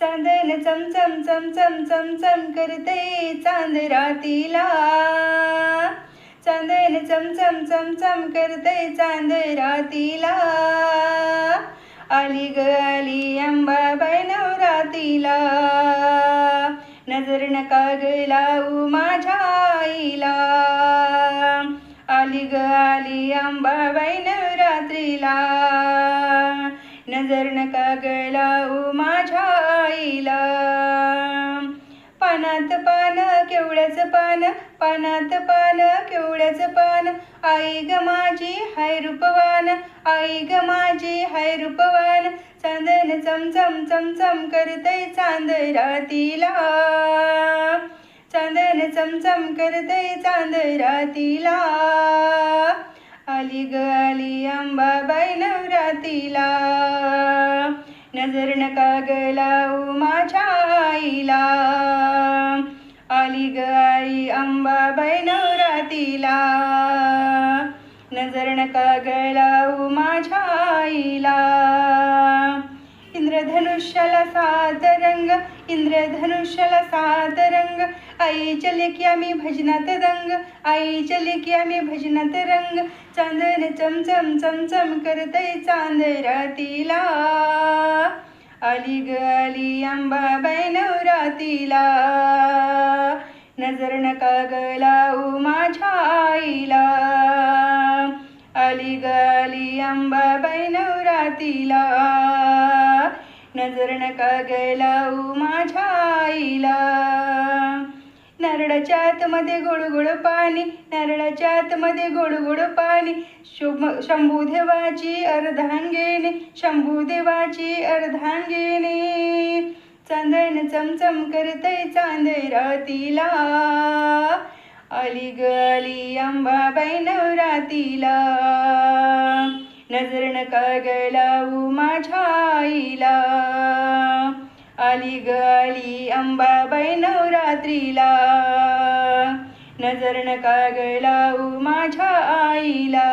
चांदण चमचम चमचम चमचम करते चांद रातीला. चांदण चमचम चमचम करते चांद रातीला. आली ग आली अंबाबाई नवरातीला. नजर नका ग लावू माझ्या आईला. आली ग आली अंबाबाई नवरात्रीला. नजर नका ग लावू माझ्या आईला. पानात पान केवड्याचं पान, पानात पान केवड्याचं पान. आई ग माझी हाय रूपवान, आई ग माझी हाय रूपवान. चांदण चमचम चमचम करते चांद रातीला. चांदण चमचम करते चांद रातीला. आली ग आली अंबाबाई नवरातीला. नजर नका ग लावू माझ्या आईला. आली ग आई अंबाबाई नवरातीला. नजर नका ग लावू माझ्या आईला. इंद्रधनुष्याला 7 रंग, इंद्रधनुष्याला 7 रंग. आईच्या लेकी आम्ही भजनात दंग, आईच्या लेकी आम्ही भजनात रंग. चांदण चमचम चमचम करते चांद रातीला. आली ग आली अंबाबाई नवरातीला. नजर नका ग लावू माझ्या आईला. आली ग आली अंबाबाई नवरातीला. नजर नका ग लावू माझ्या आईला. नारळाच्या आतमध्ये गोड गोड पाणी, नारळाच्या आतमध्ये गोड गोड पाणी. शंभूदेवाची अर्धांगिनी, शंभूदेवाची अर्धांगिनी. चांदण चमचम करते चांद रातीला. आली ग आली अंबाबाई नवरातीला. नजर नका ग लावू माझ्या आईला. आली ग आली अंबाबाई नवरात्रीला. नजर नका ग लावू माझ्या आईला.